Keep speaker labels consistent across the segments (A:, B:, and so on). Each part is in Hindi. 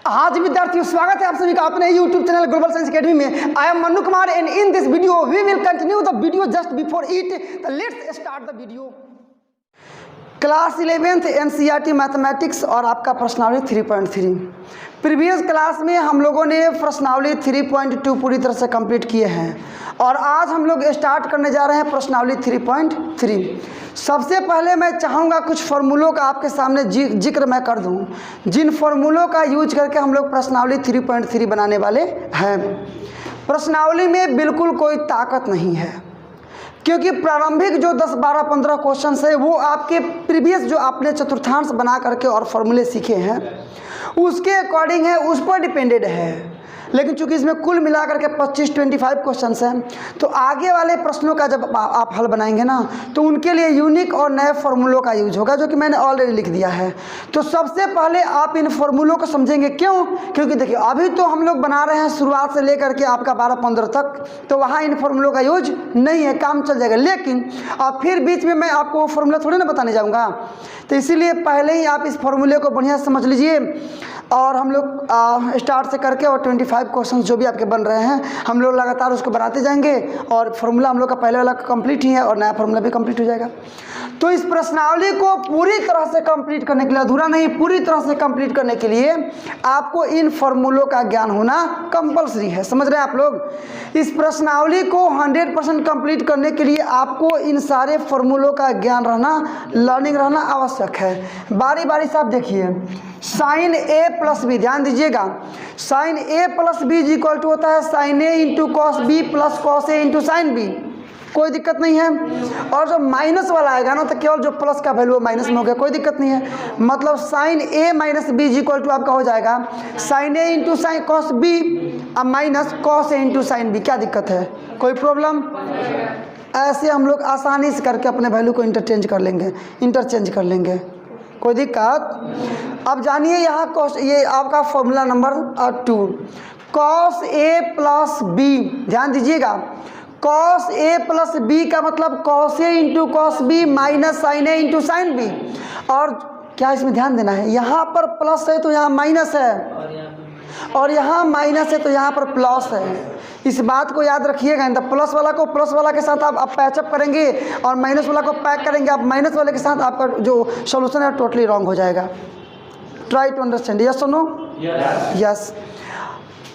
A: हाँ जी विद्यार्थियों, स्वागत है आप सभी का अपने YouTube channel global science academy में। I am Mannu Kumar and in this video we will continue the video just before it. Let's start the video. Class 11th NCERT mathematics और आपका प्रश्नावली 3.3। प्रीवियस क्लास में हम लोगों ने प्रश्नावली 3.2 पूरी तरह से कंप्लीट किए हैं और आज हम लोग स्टार्ट करने जा रहे हैं प्रश्नावली 3.3। सबसे पहले मैं चाहूँगा कुछ फार्मूलों का आपके सामने जिक्र मैं कर दूँ, जिन फार्मूलों का यूज करके हम लोग प्रश्नावली 3.3 बनाने वाले हैं। प्रश्नावली में बिल्कुल कोई ताकत नहीं है, क्योंकि प्रारंभिक जो 10, 12, 15 क्वेश्चन है वो आपके प्रीवियस जो आपने चतुर्थांश बना करके और फॉर्मूले सीखे हैं उसके अकॉर्डिंग है, उस पर डिपेंडेड है। लेकिन चूंकि इसमें कुल मिलाकर के 25-25 क्वेश्चन हैं, तो आगे वाले प्रश्नों का जब आप हल बनाएंगे ना, तो उनके लिए यूनिक और नए फार्मूलों का यूज होगा, जो कि मैंने ऑलरेडी लिख दिया है। तो सबसे पहले आप इन फार्मूलों को समझेंगे। क्यों? क्योंकि देखिए अभी तो हम लोग बना रहे हैं शुरुआत से लेकर के आपका 12-15 तक, तो वहाँ इन फार्मूलों का यूज नहीं है, काम चल जाएगा। लेकिन अब फिर बीच में मैं आपको वो फार्मूला थोड़ी ना बताने जाऊँगा, तो इसीलिए पहले ही आप इस फार्मूले को बढ़िया समझ लीजिए। और हम लोग स्टार्ट से करके और 25 क्वेश्चन जो भी आपके बन रहे हैं हम लोग लगातार उसको बनाते जाएंगे और फार्मूला हम लोग का पहले वाला कंप्लीट ही है और नया फार्मूला भी कंप्लीट हो जाएगा। तो इस प्रश्नावली को पूरी तरह से कंप्लीट करने के लिए, अधूरा नहीं, पूरी तरह से कंप्लीट करने के लिए आपको इन फार्मूलों का ज्ञान होना कंपलसरी है। समझ रहे हैं आप लोग? इस प्रश्नावली को 100% कंप्लीट करने के लिए आपको इन सारे फार्मूलों का ज्ञान रहना, लर्निंग रहना आवश्यक है। बारी बारी से आप देखिए, साइन ए प्लस बी, ध्यान दीजिएगा, sine A plus B is equal to होता है sine A into cos B plus cos A into sine B. कोई दिक्कत नहीं है। और जो माइनस वाला आएगा ना, तो केवल जो प्लस का वैल्यू माइनस में हो गया, कोई दिक्कत नहीं है। मतलब sine A minus B is equal to आपका हो जाएगा sine A into sine cos B अब minus cos A into sine B. क्या दिक्कत है? कोई प्रॉब्लम? ऐसे हम लोग आसानी से करके अपने वैल्यू को इंटरचेंज कर लेंगे, कोई दिक्कत? अब जानिए यहाँ कॉस, ये आपका formula number 2, cos A plus B, ध्यान दीजिएगा, कॉस ए प्लस बी का मतलब cos A into cos B minus sine A into sine B. और क्या इसमें ध्यान देना है, यहाँ पर प्लस है तो यहाँ माइनस है, और यहाँ माइनस है तो यहाँ पर प्लस है। इस बात को याद रखिएगा। इन प्लस वाला को प्लस वाला के साथ आप पैचअप करेंगे और माइनस वाला को पैक करेंगे, आप माइनस वाले के साथ आपका जो सॉल्यूशन है टोटली रॉन्ग हो जाएगा। ट्राई टू अंडरस्टैंड, यस और नो? यस।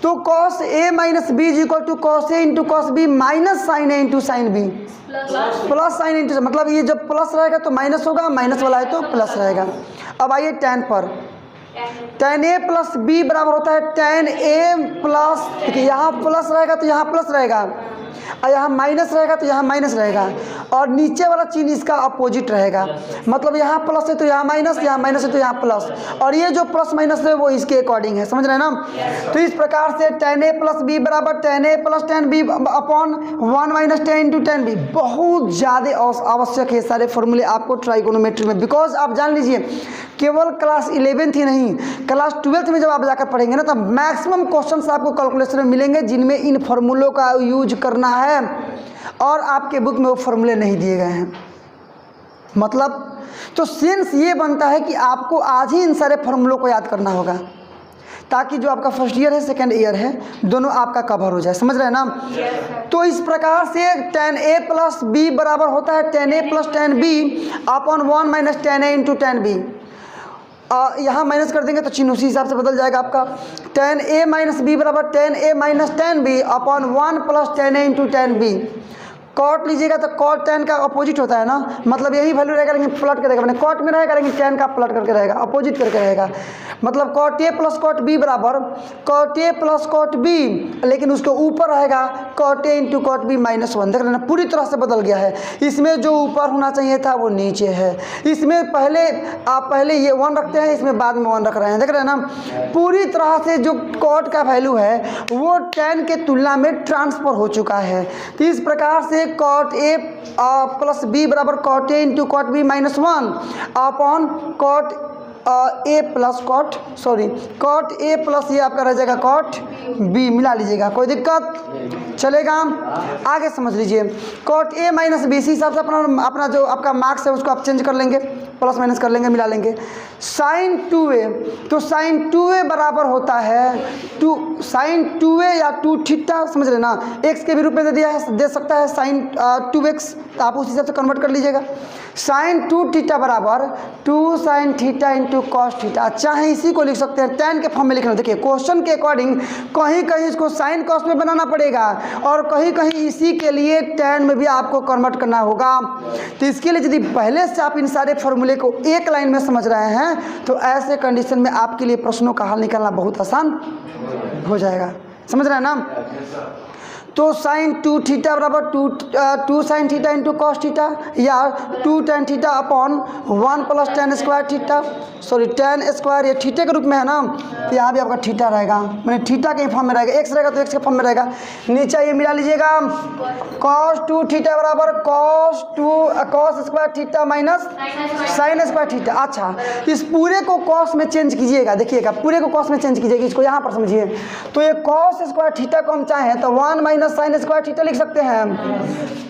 A: तो cos A minus B is equal to cos A into cos B minus sine A into sine B, plus sine into, मतलब ये जब प्लस रहेगा तो माइनस होगा, माइनस वाला है तो प्लस रहेगा। अब आइए टेन पर, टेन ए प्लस बी बराबर होता है टेन ए प्लस, देखिए यहाँ प्लस रहेगा तो यहाँ प्लस रहेगा, और यहाँ माइनस रहेगा तो यहाँ माइनस रहेगा, और नीचे वाला चिन्ह इसका अपोजिट रहेगा। मतलब यहाँ प्लस है तो यहाँ माइनस, यहाँ माइनस है तो यहाँ प्लस, और ये जो प्लस माइनस है वो इसके अकॉर्डिंग है। समझ रहे हैं ना? तो इस प्रकार से टेन ए प्लस बी बराबर tan A plus tan B upon 1 minus 10 into 10 B. बहुत ज़्यादा आवश्यक है सारे फॉर्मूले आपको ट्राइगोनोमेट्री में, बिकॉज आप जान लीजिए केवल क्लास 11th ही नहीं, क्लास 12th में जब आप जाकर पढ़ेंगे ना, तब मैक्सिमम क्वेश्चंस आपको कैलकुलेशन में मिलेंगे जिनमें इन फार्मूलों का यूज करना है, और आपके बुक में वो फार्मूले नहीं दिए गए हैं। मतलब तो सेंस ये बनता है कि आपको आज ही इन सारे फार्मूलों को याद करना होगा, ताकि जो आपका फर्स्ट ईयर है, सेकेंड ईयर है, दोनों आपका कवर हो जाए। समझ रहे हैं ना? तो इस प्रकार से टेन ए प्लस बी बराबर होता है tan A plus tan B upon 1 minus 10 A into 10 B. यहाँ माइनस कर देंगे तो चिन्ह उसी हिसाब से बदल जाएगा आपका। टेन ए माइनस बी बराबर tan A minus 10 B upon 1 plus 10 A into 10 B. Cot लीजिएगा तो कॉट 10 का अपोजिट होता है ना, मतलब यही वैल्यू रहेगा लेकिन पलट के रहेगा, मैंने कॉट में रहेगा लेकिन 10 का पलट करके रहेगा, अपोजिट करके रहेगा। मतलब cot A plus cot B बराबर cot A plus cot B, लेकिन उसके ऊपर रहेगा cot A into cot B minus 1। देख रहे हैं पूरी तरह से बदल गया है। इसमें जो ऊपर होना चाहिए था वो नीचे है, इसमें पहले आप पहले ये 1 रखते हैं, इसमें बाद में 1 रख रहे हैं। देख रहे हैं ना, पूरी तरह से जो कॉट का वैल्यू है वो 10 के तुलना में ट्रांसफर हो चुका है। तो इस प्रकार से कॉट ए प्लस बी बराबर cot A into cot B minus 1 upon cot A plus cot A plus ये आपका रह जाएगा कॉट बी। मिला लीजिएगा, कोई दिक्कत? चलेगा? आगे समझ लीजिए, कॉट ए माइनस बी, इसी हिसाब से अपना जो आपका मार्क्स है उसको आप चेंज कर लेंगे, प्लस माइनस कर लेंगे, मिला लेंगे। साइन 2a, तो साइन 2a बराबर होता है साइन 2a या 2 थीटा, समझ रहे ना, x के भी रूप में दे सकता है साइन 2x, आप उस हिसाब से कन्वर्ट कर लीजिएगा। साइन 2 थीटा बराबर 2 sine theta into cos theta, चाहे इसी को लिख सकते हैं, tan के फॉर्म में लिखना। देखिए क्वेश्चन के अकॉर्डिंग कहीं कहीं इसको साइन कॉस में बनाना पड़ेगा और कहीं कहीं इसी के लिए tan में भी आपको कन्वर्ट करना होगा। तो इसके लिए यदि पहले से आप इन सारे फॉर्मूले को एक लाइन में समझ रहे हैं तो ऐसे कंडीशन में आपके लिए प्रश्नों का हल निकालना बहुत आसान हो जाएगा। समझ रहे हैं ना? तो साइन 2 थीटा बराबर 2 sine theta into cos theta, या 2 tan theta upon 1 plus tan square theta, sorry tan square, ये थीटे के रूप में है ना, तो यहाँ भी आपका थीटा रहेगा, मैंने थीटा के फॉर्म में रहेगा, एक्स रहेगा तो एक्स के फॉर्म में रहेगा। नीचे ये मिला लीजिएगा, cos 2 थीटा बराबर cos square theta minus sine square theta. अच्छा, इस पूरे को कॉस में चेंज कीजिएगा, देखिएगा पूरे को कॉस में चेंज कीजिएगा, इसको यहाँ पर समझिए। तो ये cos स्क्वायर थीटा को हम चाहें तो 1 माइनस साइन स्क्वायर थीटा लिख सकते हैं,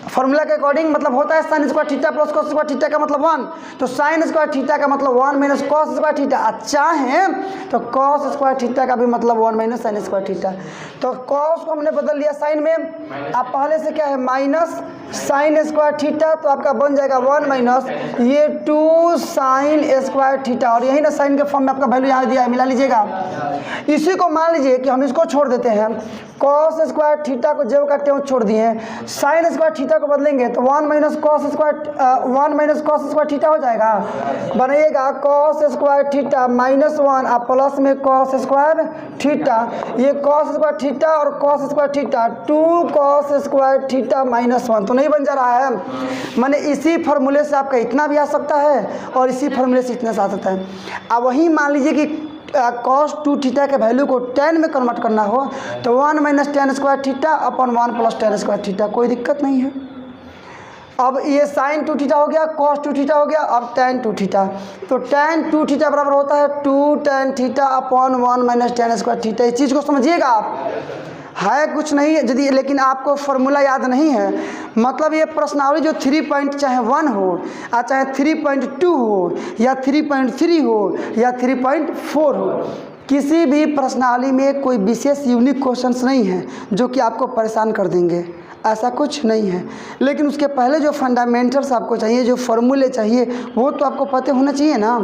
A: फॉर्मूला के अकॉर्डिंग मतलब होता है sine square theta plus cos square theta का मतलब 1, तो साइन स्क्वायर थीटा का मतलब 1 माइनस कॉस स्क्वायर थीटा, चाहे तो कॉस स्क्वायर थीटा का भी मतलब 1 माइनस साइन स्क्वायर थीटा। तो कॉस को हमने बदल लिया साइन में, अब पहले से क्या है माइनस साइन स्क्वायर थीटा, तो आपका बन जाएगा 1 माइनस ये 2 साइन स्क्वायर थीटा, और यही ना साइन के फॉर्म में आपका वैल्यू यहाँ दिया है, मिला लीजिएगा। इसी को मान लीजिए कि हम इसको छोड़ देते हैं, कॉस स्क्वायर थीटा को जब काटते हैं छोड़ दिए, साइन स्क्वायर थीटा को बदलेंगे तो 1 माइनस कॉस स्क्वायर थीटा हो जाएगा, बनेगा कॉस स्क्वायर थीटा माइनस 1 और प्लस में कॉस स्क्वायर थीटा, ये कॉस स्क्वायर थीटा और cos square theta 2 cos square theta minus 1, तो नहीं बन जा रहा है। माने इसी फार्मूले से आपका इतना भी आ सकता है और इसी फार्मूले से इतना से आ सकता है। अब वही मान लीजिए कि cos 2 थीटा के वैल्यू को tan में कन्वर्ट करना हो तो 1 माइनस tan स्क्वायर थीटा अपन 1 प्लस tan स्क्वायर थीटा, कोई दिक्कत नहीं है। अब ये साइन 2 थीटा हो गया, cos 2 थीटा हो गया, अब tan 2 थीटा, तो tan 2 थीटा बराबर होता है 2 tan theta upon 1 minus tan square theta. इस चीज़ को समझिएगा आप, है कुछ नहीं यदि, लेकिन आपको फार्मूला याद नहीं है, मतलब ये प्रश्नावली जो 3 पॉइंट चाहे 1 हो या चाहे 3.2 हो या 3.3 हो या 3.4 हो, किसी भी प्रश्नावली में कोई विशेष यूनिक क्वेश्चंस नहीं है जो कि आपको परेशान कर देंगे, ऐसा कुछ नहीं है। लेकिन उसके पहले जो फंडामेंटल्स आपको चाहिए, जो फार्मूले चाहिए, वो तो आपको पता होना चाहिए ना।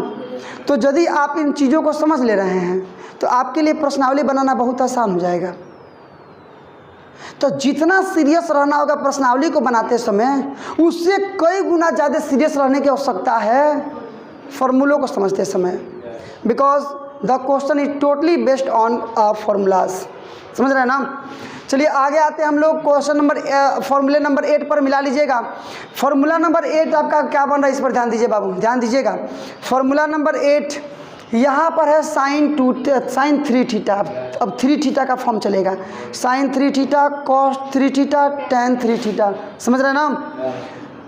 A: तो यदि आप इन चीज़ों को समझ ले रहे हैं तो आपके लिए प्रश्नावली बनाना बहुत आसान हो जाएगा। तो जितना सीरियस रहना होगा प्रश्नावली को बनाते समय, उससे कई गुना ज़्यादा सीरियस रहने की आवश्यकता है फॉर्मूलों को समझते समय, because the question is totally based on formulas. समझ रहे हैं ना? चलिए आगे आते हैं हम लोग क्वेश्चन नंबर फॉर्मूले नंबर 8 पर मिला लीजिएगा। फॉर्मूला नंबर 8 आपका क्या बन रहा है, इस पर ध्यान दीजिए बाबू, ध्यान दीजिएगा। फॉर्मूला नंबर 8 यहाँ पर है साइन 3 थीटा, अब 3 थीटा का फॉर्म चलेगा, sine 3 theta cos 3 theta tan 3 theta, समझ रहे हैं ना?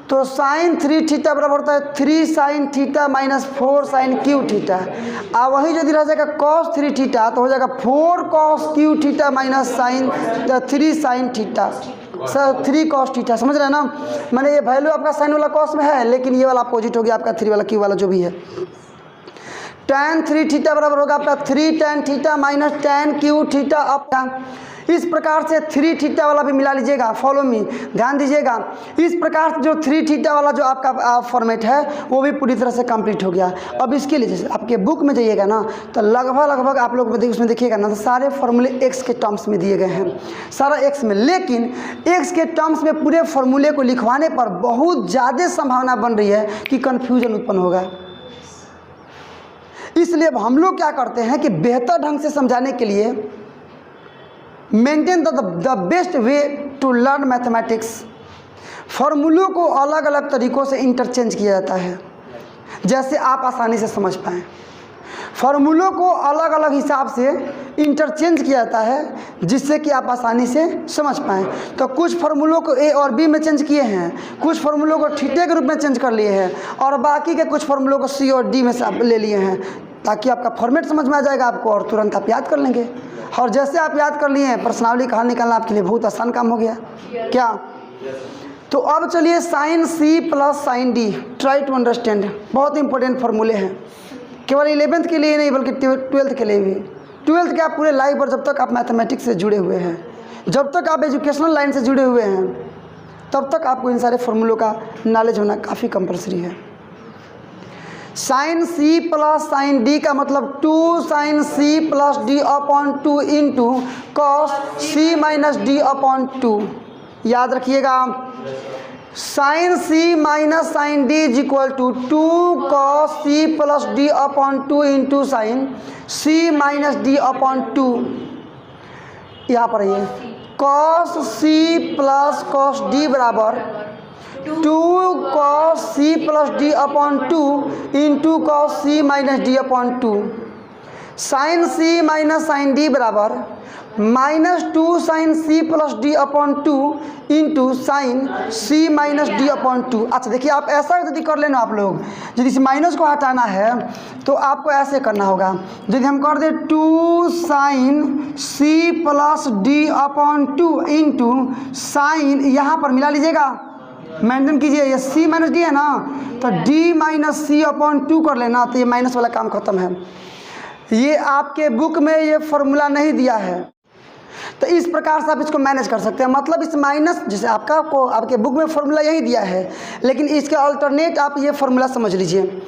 A: तो साइन 3 थीटा बराबर होता है 3 sine theta minus 4 sine cube theta. अब वही यदि रह जाएगा कॉस 3 थीटा तो हो जाएगा 4 cos cube theta minus sine 3 sine theta, sir 3 cos theta. समझ रहे हैं ना? मैंने ये वैल्यू आपका साइन वाला कॉस में है, लेकिन ये वाला अपोजिट हो गया आपका 3 वाला क्यू वाला जो भी है। tan 3 थीटा बराबर होगा आपका 3 tan theta minus tan Q theta upon, इस प्रकार से 3 थीटा वाला भी मिला लीजिएगा। फॉलो मी, ध्यान दीजिएगा। इस प्रकार से जो 3 थीटा वाला जो आपका फॉर्मेट है वो भी पूरी तरह से कंप्लीट हो गया। अब इसके लिए जैसे आपके बुक में जाइएगा ना तो लगभग आप लोग उसमें देखिएगा ना तो सारे फॉर्मूले एक्स के टर्म्स में दिए गए हैं, सारा एक्स में। लेकिन एक्स के टर्म्स में पूरे फॉर्मूले को लिखवाने पर बहुत ज़्यादा संभावना बन रही है कि कन्फ्यूजन उत्पन्न होगा। इसलिए अब हम लोग क्या करते हैं कि बेहतर ढंग से समझाने के लिए maintain the best way to learn mathematics, फॉर्मूलों को अलग अलग तरीक़ों से इंटरचेंज किया जाता है जैसे आप आसानी से समझ पाएँ। फार्मूलों को अलग अलग हिसाब से इंटरचेंज किया जाता है जिससे कि आप आसानी से समझ पाएँ। तो कुछ फार्मूलों को ए और बी में चेंज किए हैं, कुछ फार्मूलों को थीटा के रूप में चेंज कर लिए हैं, और बाकी के कुछ फार्मूलों को सी और डी में से आप ले लिए हैं, ताकि आपका फॉर्मेट समझ में आ जाएगा आपको और तुरंत आप याद कर लेंगे। और जैसे आप याद कर लिए प्रश्नावली का हल निकालना आपके लिए बहुत आसान काम हो गया क्या। तो अब चलिए sine C plus sine D, try to understand. बहुत इंपॉर्टेंट फार्मूले हैं, केवल 11th के लिए नहीं बल्कि 12th के लिए भी। 12th के आप पूरे लाइफ पर जब तक आप मैथमेटिक्स से जुड़े हुए हैं, जब तक आप एजुकेशनल लाइन से जुड़े हुए हैं, तब तक आपको इन सारे फार्मूलों का नॉलेज होना काफ़ी कंपलसरी है। Sine C plus sine D का मतलब 2 sine C plus D upon 2 into cos C minus D upon 2। याद रखिएगा, sine C minus sine D is equal to 2 cos C plus D upon 2 into sine C minus D upon 2। यहाँ पर ये cos C plus cos D बराबर 2 cos C plus D upon 2 into cos C minus D upon 2। Sine C minus sine D बराबर -2 sine C plus D upon 2 into sine C minus D upon 2। अच्छा देखिए, आप ऐसा यदि कर लेना, आप लोग यदि इस माइनस को हटाना है तो आपको ऐसे करना होगा। यदि हम कर दें 2 sine C plus D upon 2 into sine, यहाँ पर मिला लीजिएगा, मेंटेन कीजिए, ये सी माइनस डी है ना, तो डी माइनस सी अपॉन 2 कर लेना, तो ये माइनस वाला काम खत्म है। ये आपके बुक में ये फॉर्मूला नहीं दिया है, तो इस प्रकार से आप इसको मैनेज कर सकते हैं। मतलब इस माइनस, जैसे आपके बुक में फॉर्मूला यही दिया है, लेकिन इसके अल्टरनेट आप ये फॉर्मूला समझ लीजिए।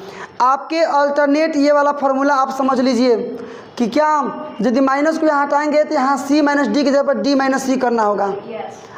A: आपके अल्टरनेट ये वाला फॉर्मूला आप समझ लीजिए कि क्या, यदि माइनस को यहाँ हटाएंगे तो यहाँ सी माइनस डी की जगह पर डी माइनस सी करना होगा।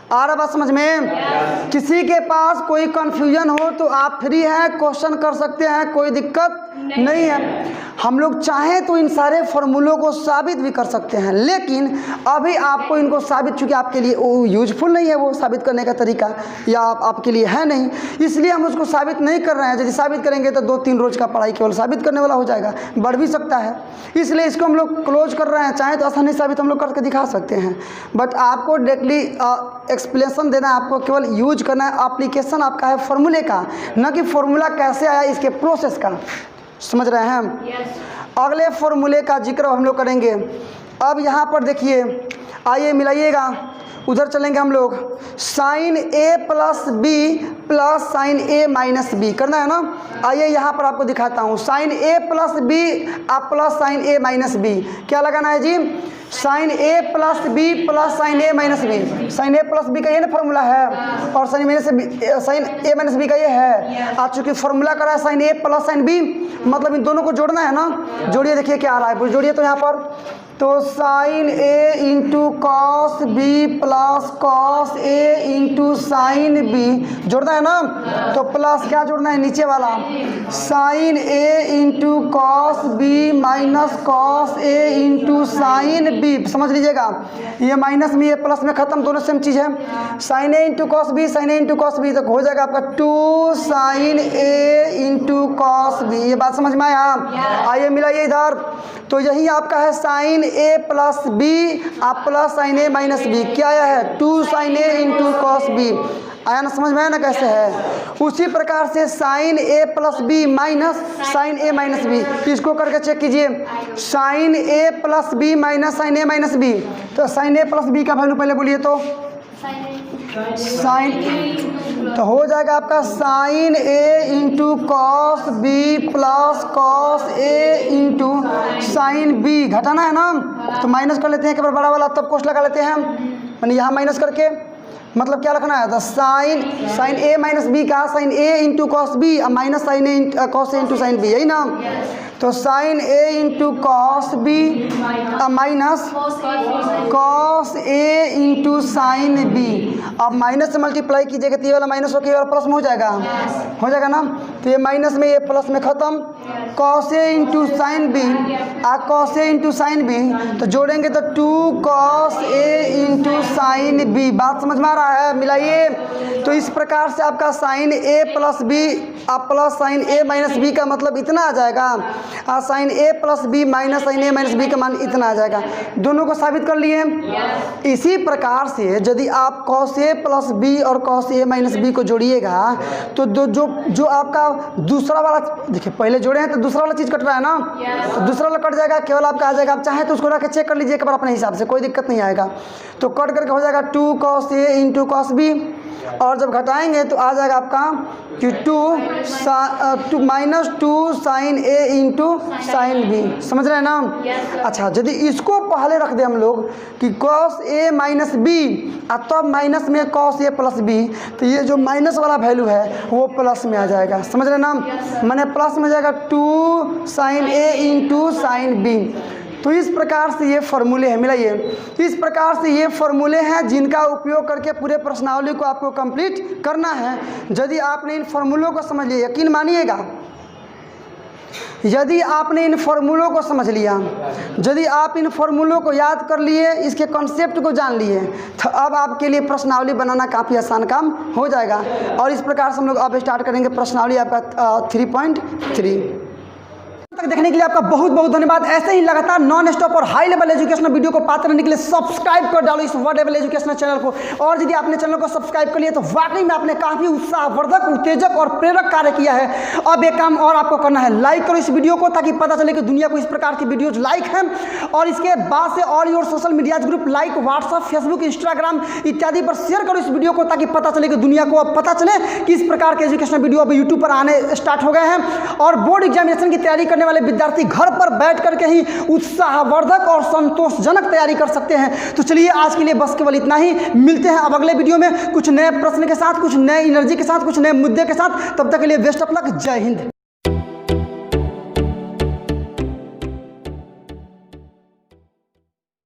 A: आ रहा बात समझ में? किसी के पास कोई कन्फ्यूजन हो तो आप फ्री हैं, क्वेश्चन कर सकते हैं, कोई दिक्कत नहीं है। हम लोग चाहें तो इन सारे फार्मूलों को साबित भी कर सकते हैं, लेकिन अभी आपको इनको साबित, चूँकि आपके लिए वो यूजफुल नहीं है, वो साबित करने का तरीका या आपके लिए है नहीं, इसलिए हम उसको साबित नहीं कर रहे हैं। यदि साबित करेंगे तो 2-3 रोज़ का पढ़ाई केवल साबित करने वाला हो जाएगा, बढ़ भी सकता है, इसलिए इसको हम लोग क्लोज कर रहे हैं। चाहे तो आसानी साबित हम लोग करके दिखा सकते हैं, बट आपको डायरेक्टली एक्सप्लेनेशन देना है, आपको केवल यूज करना है। एप्लीकेशन आपका है फार्मूले का, न कि फार्मूला कैसे आया इसके प्रोसेस का। समझ रहे हैं हम? अगले फार्मूले का जिक्र हम लोग करेंगे। अब यहाँ पर देखिए, आइए मिलाइएगा, उधर चलेंगे हम लोग। Sign A plus B plus sign A minus B करना है ना। आइए यहाँ पर आपको दिखाता हूँ। साइन ए प्लस बी आप plus sign A minus B, क्या लगाना है जी? Sign A plus B plus sign A minus B. Sign A plus B का ये ना फॉर्मूला है, और साइन ए माइनस बी का ये है। आज चूँकि फॉर्मूला करा है sine A plus sine B, मतलब इन दोनों को जोड़ना है ना। जोड़िए, देखिए क्या आ रहा है, जोड़िए तो यहाँ पर, तो sine A into cos B plus cos A into sine B जोड़ना है ना, तो प्लस क्या जोड़ना है, नीचे वाला sine A into cos B minus cos A into sine B. समझ लीजिएगा, ये माइनस में ये प्लस में खत्म, दोनों सेम चीज़ है। Sine A into cos B, sign A into cos B, तो हो जाएगा आपका 2 sign A into cos B. ये बात समझ में आया? आइए मिलाइए इधर, तो यही आपका है साइन ए प्लस बी आप plus sign A minus B, क्या आया है 2 sign A into cos B. आया ना, समझ में आया ना कैसे है? उसी प्रकार से sine A plus B minus sine A minus B, इसको करके चेक कीजिए। Sine A plus B minus sine A minus B, तो साइन ए प्लस बी का वैल्यू पहले बोलिए तो साइन, तो हो जाएगा आपका sine A into cos B plus cos A into sine B. घटाना है ना, तो माइनस कर लेते हैं, एक बार बड़ा वाला, तब कोष्ठ लगा लेते हैं, यानी यहाँ माइनस करके मतलब क्या लिखना है, तो साइन ए माइनस बी का sine A into cos B minus sine A cos A into sine B, यही ना। तो sine A into cos B minus cos A into sine B. अब माइनस से मल्टीप्लाई कीजिएगा तो ये वाला माइनस होकर ये वाला प्लस में हो जाएगा, हो जाएगा ना। तो ये माइनस में ये प्लस में ख़त्म, cos A into sine B cos A into sine B, तो जोड़ेंगे तो 2 cos A into sine B. बात समझ में आ रहा है? मिलाइए, तो इस प्रकार से आपका sine A plus B plus sign A minus B का मतलब इतना आ जाएगा, sine A plus B minus sine A minus B का मान इतना आ जाएगा। दोनों को साबित कर लिए। इसी प्रकार से यदि आप कॉस ए प्लस बी और कॉस ए माइनस बी को जोड़िएगा तो जो आपका दूसरा वाला, देखिए पहले जोड़े हैं तो दूसरा वाला चीज़ कट रहा है ना, तो दूसरा वाला कट जाएगा, केवल आपका आ जाएगा। आप चाहें तो उसको रख के चेक कर लीजिए एक बार अपने हिसाब से, कोई दिक्कत नहीं आएगा। तो कट करके हो जाएगा 2 cos ए इंटू कॉस बी, और जब घटाएंगे तो आ जाएगा आपका कि 2 minus 2 sign A into sine B. समझ रहे हैं ना? अच्छा, यदि इसको पहले रख दे हम लोग कि कॉस ए माइनस बी तब माइनस में कॉस ए प्लस बी, तो ये जो माइनस वाला वैल्यू है वो प्लस में आ जाएगा। समझ रहे हैं ना? मैंने प्लस में जाएगा 2 sign A into sine B. तो इस प्रकार से ये फॉर्मूले हैं, मिलाइए, इस प्रकार से ये फॉर्मूले हैं जिनका उपयोग करके पूरे प्रश्नावली को आपको कंप्लीट करना है। यदि आपने इन फॉर्मूलों को समझ लिया, यकीन मानिएगा, यदि आपने इन फॉर्मूलों को समझ लिया, यदि आप इन फॉर्मूलों को याद कर लिए, इसके कॉन्सेप्ट को जान लिए, तो अब आपके लिए प्रश्नावली बनाना काफ़ी आसान काम हो जाएगा। और इस प्रकार से हम लोग अब स्टार्ट करेंगे प्रश्नावली आपका 3.3 तक। देखने के लिए आपका बहुत बहुत धन्यवाद। ऐसे ही लगातार नॉन स्टॉप और हाई लेवल एजुकेशनल वीडियो को पाते रहने के लिए सब्सक्राइब कर डालो इस वर्ड लेवल एजुकेशनल चैनल को। और यदि आपने चैनल को सब्सक्राइब कर लिया तो वाकई में आपने काफ़ी उत्साहवर्धक, उत्तेजक और प्रेरक कार्य किया है। अब एक काम और आपको करना है, लाइक करो इस वीडियो को, ताकि पता चले कि दुनिया को इस प्रकार की वीडियोज लाइक हैं। और इसके बाद से all your social medias group like WhatsApp, Facebook, Instagram इत्यादि पर शेयर करो इस वीडियो को, ताकि पता चले कि दुनिया को अब पता चले कि इस प्रकार के एजुकेशनल वीडियो अब यूट्यूब पर आने स्टार्ट हो गए हैं। और बोर्ड एग्जामिनेशन की तैयारी करने वाले विद्यार्थी घर पर बैठ करके ही उत्साहवर्धक और संतोषजनक तैयारी कर सकते हैं। तो चलिए आज के लिए बस केवल इतना ही। मिलते हैं अब अगले वीडियो में कुछ नए प्रश्न के साथ, कुछ नए एनर्जी के साथ, कुछ नए मुद्दे के साथ। तब तक के लिए बेस्ट ऑफ लक। जय हिंद।